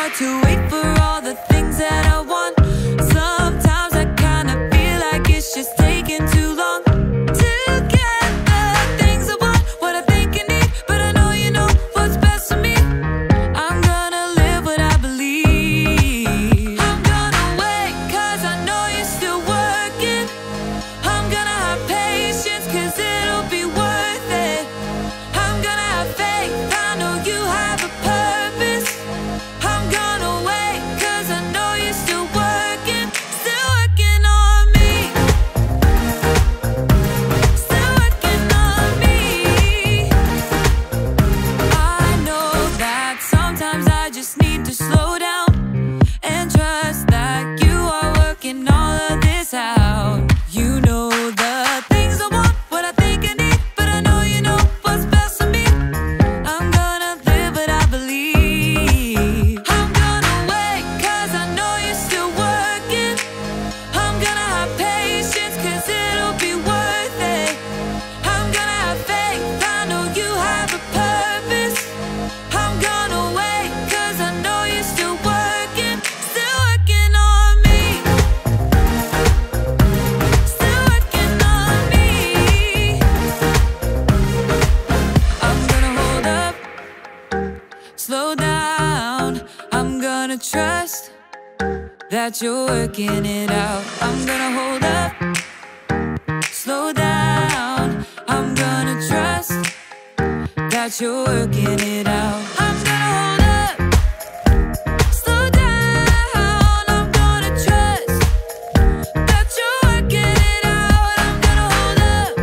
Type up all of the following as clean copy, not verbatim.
hard to wait for all the things that I want. Sometimes I kinda feel like it's just taking too long to get the things I want, what I think I need, but I know you know what's best for me. I'm gonna live what I believe. I'm gonna wait, cause I know you're still working. I'm gonna have patience, cause it'll be worth it. I'm gonna have faith, I know you have a purpose. I'm gonna wait, cause I know you're still working on me. Still working on me. I know that sometimes I just need to slow down and trust that you are working all of this out. You know the things I want, what I think I need, but I know you know what's best for me. I'm gonna live what I believe. I'm gonna wait, cause I know you're still working. I'm gonna have patience, cause it'll be worth it. I'm gonna have faith, I know you have a purpose. I'm gonna wait, cause I know you're still working on me. Still working on me. I'm gonna hold up, slow down. I'm gonna trust that you're working it out. I'm gonna hold up, slow down. I'm gonna trust that you're working it out. I'm gonna hold up, slow down. I'm gonna trust that you're working it out. I'm gonna hold up,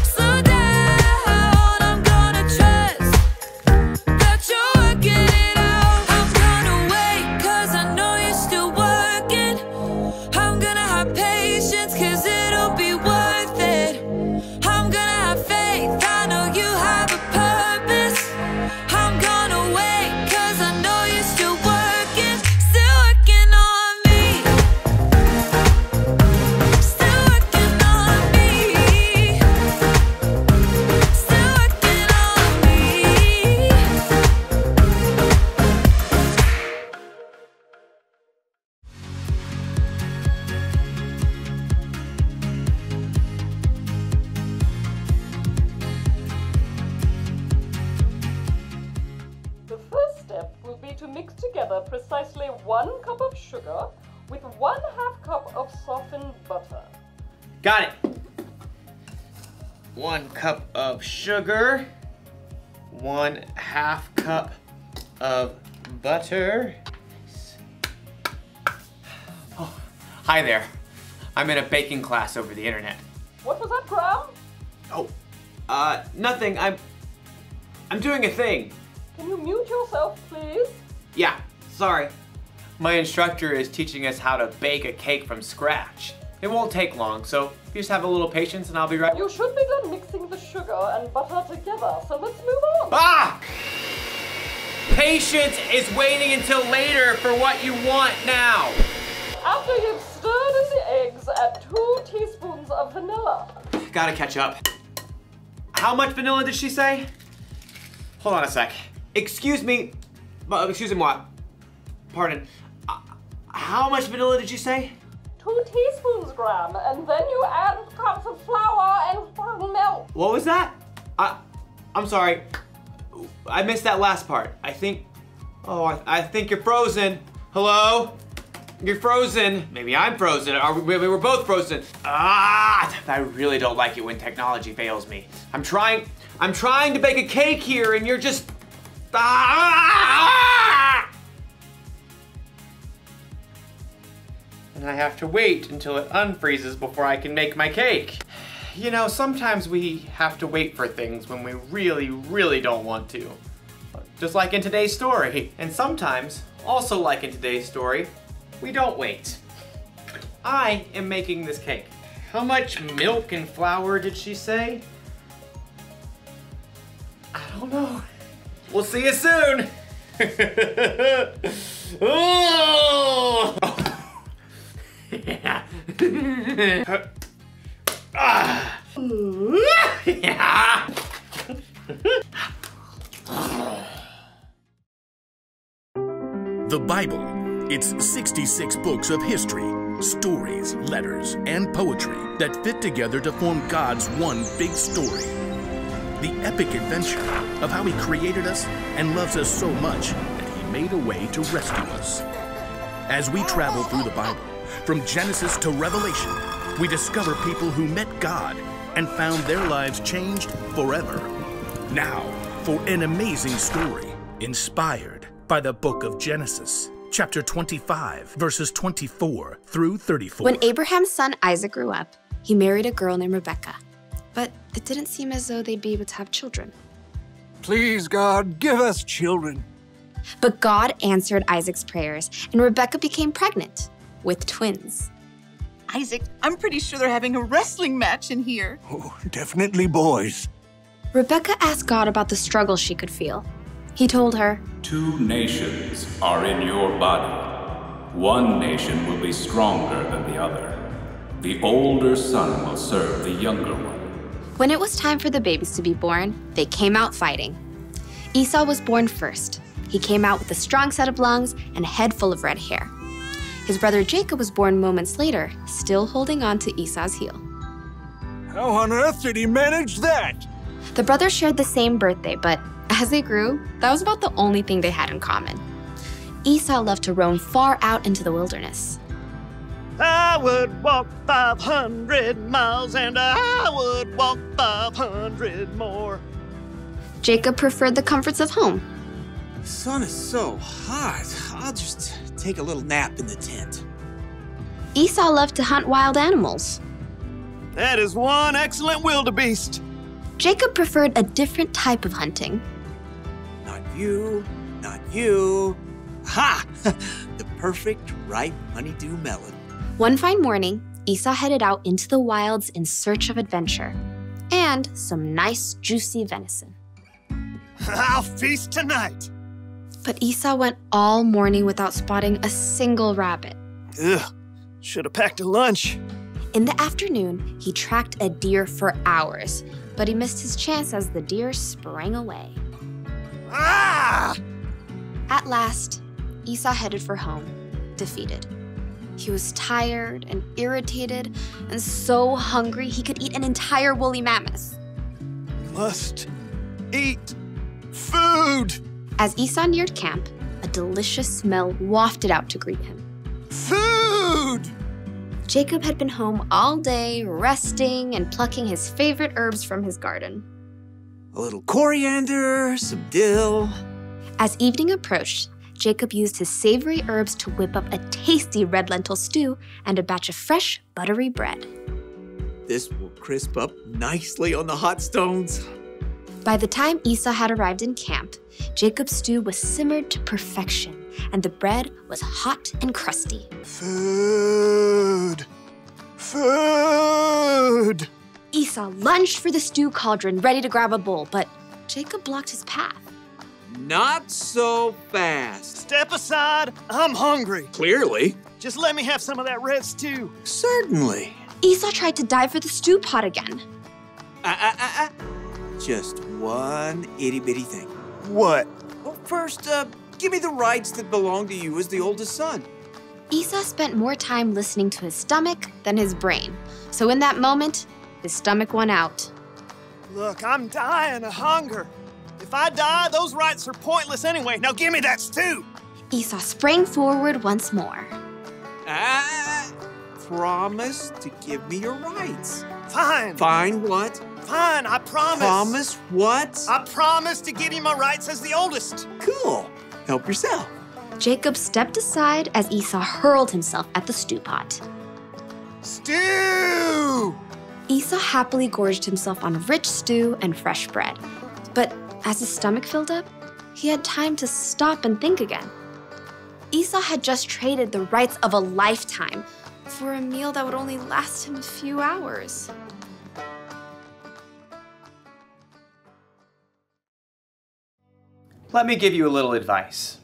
slow down. I'm gonna trust that you're working it out. I'm gonna wait, cause I know you're still working. I'm gonna have patience, cause it'll be worth it. I'm gonna have faith, I know you have a purpose. I'm gonna wait, cause I know you're still working on me. Still working on me. Still working on me. The first step will be to mix together precisely 1 cup of sugar with 1/2 cup of softened butter. Got it. 1 cup of sugar, 1/2 cup of butter. Oh, hi there. I'm in a baking class over the internet. What was that, Graham? Oh, nothing. I'm doing a thing. Can you mute yourself, please? Yeah, sorry. My instructor is teaching us how to bake a cake from scratch. It won't take long, so you just have a little patience and I'll be right. You should be done mixing the sugar and butter together, so let's move on. Ah! Patience is waiting until later for what you want now. After you've stirred in the eggs, add 2 teaspoons of vanilla. Gotta catch up. How much vanilla did she say? Hold on a sec. Excuse me, what? Pardon. How much vanilla did you say? 2 teaspoons, Graham, and then you add cups of flour and milk. What was that? I'm sorry. I missed that last part. I think you're frozen. Hello? You're frozen. Maybe I'm frozen. Maybe we're both frozen. I really don't like it when technology fails me. I'm trying to bake a cake here and you're just, And I have to wait until it unfreezes before I can make my cake. You know, sometimes we have to wait for things when we really, really don't want to. Just like in today's story. And sometimes, also like in today's story, we don't wait. I am making this cake. How much milk and flour did she say? I don't know. We'll see you soon. Oh! Yeah. Yeah. The Bible. It's 66 books of history, stories, letters, and poetry that fit together to form God's one big story. The epic adventure of how He created us and loves us so much that He made a way to rescue us. As we travel through the Bible, from Genesis to Revelation, we discover people who met God and found their lives changed forever. Now, for an amazing story inspired by the book of Genesis, chapter 25, verses 24 through 34. When Abraham's son Isaac grew up, he married a girl named Rebekah. But it didn't seem as though they'd be able to have children. Please, God, give us children. But God answered Isaac's prayers, and Rebekah became pregnant with twins. Isaac, I'm pretty sure they're having a wrestling match in here. Oh, definitely boys. Rebekah asked God about the struggle she could feel. He told her, 2 nations are in your body. One nation will be stronger than the other. The older son will serve the younger one. When it was time for the babies to be born, they came out fighting. Esau was born first. He came out with a strong set of lungs and a head full of red hair. His brother Jacob was born moments later, still holding on to Esau's heel. How on earth did he manage that? The brothers shared the same birthday, but as they grew, that was about the only thing they had in common. Esau loved to roam far out into the wilderness. I would walk 500 miles and I would walk 500 more. Jacob preferred the comforts of home. The sun is so hot. I'll just take a little nap in the tent. Esau loved to hunt wild animals. That is one excellent wildebeest. Jacob preferred a different type of hunting. Not you, not you. Ha! The perfect ripe honeydew melon. One fine morning, Esau headed out into the wilds in search of adventure and some nice, juicy venison. I'll feast tonight. But Esau went all morning without spotting a single rabbit. Ugh, should have packed a lunch. In the afternoon, he tracked a deer for hours, but he missed his chance as the deer sprang away. Ah! At last, Esau headed for home, defeated. He was tired and irritated and so hungry he could eat an entire woolly mammoth. Must eat food. As Esau neared camp, a delicious smell wafted out to greet him. Food! Jacob had been home all day, resting and plucking his favorite herbs from his garden. A little coriander, some dill. As evening approached, Jacob used his savory herbs to whip up a tasty red lentil stew and a batch of fresh, buttery bread. This will crisp up nicely on the hot stones. By the time Esau had arrived in camp, Jacob's stew was simmered to perfection, and the bread was hot and crusty. Food! Food! Esau lunged for the stew cauldron, ready to grab a bowl, but Jacob blocked his path. Not so fast. Step aside, I'm hungry. Clearly. Just let me have some of that red stew. Certainly. Esau tried to dive for the stew pot again. Just one itty-bitty thing. What? Well, first, give me the rights that belong to you as the oldest son. Esau spent more time listening to his stomach than his brain. So in that moment, his stomach won out. Look, I'm dying of hunger. If I die, those rights are pointless anyway. Now give me that stew. Esau sprang forward once more. Promise to give me your rights. Fine. Fine what? Fine, I promise. Promise what? I promise to give you my rights as the oldest. Cool. Help yourself. Jacob stepped aside as Esau hurled himself at the stew pot. Stew! Esau happily gorged himself on rich stew and fresh bread. But as his stomach filled up, he had time to stop and think again. Esau had just traded the rights of a lifetime for a meal that would only last him a few hours. Let me give you a little advice.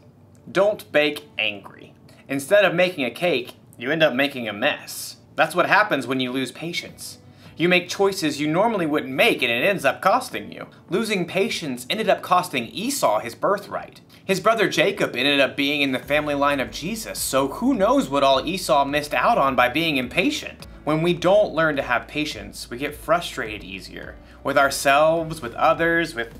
Don't bake angry. Instead of making a cake, you end up making a mess. That's what happens when you lose patience. You make choices you normally wouldn't make and it ends up costing you. Losing patience ended up costing Esau his birthright. His brother Jacob ended up being in the family line of Jesus, so who knows what all Esau missed out on by being impatient. When we don't learn to have patience, we get frustrated easier. With ourselves, with others, with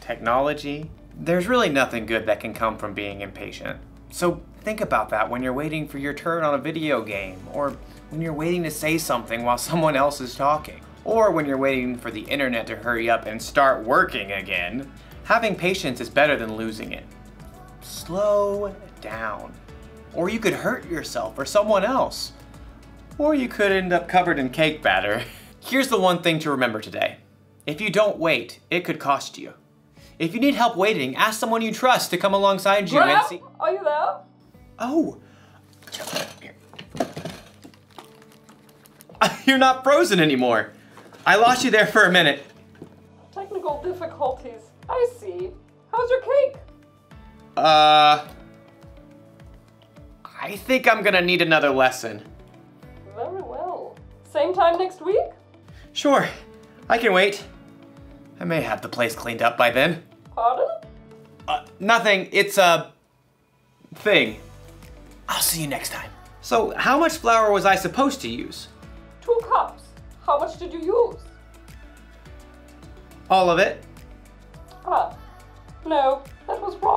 technology. There's really nothing good that can come from being impatient. So think about that when you're waiting for your turn on a video game, or when you're waiting to say something while someone else is talking, or when you're waiting for the internet to hurry up and start working again. Having patience is better than losing it. Slow down. Or you could hurt yourself or someone else. Or you could end up covered in cake batter. Here's the one thing to remember today. If you don't wait, it could cost you. If you need help waiting, ask someone you trust to come alongside you and see— Are you there? Oh. You're not frozen anymore. I lost you there for a minute. Technical difficulties. I see. How's your cake? I think I'm gonna need another lesson. Very well. Same time next week? Sure, I can wait. I may have the place cleaned up by then. Pardon? Nothing, it's a thing. I'll see you next time. So, how much flour was I supposed to use? 2 cups. How much did you use? All of it. Ah, no, that was wrong.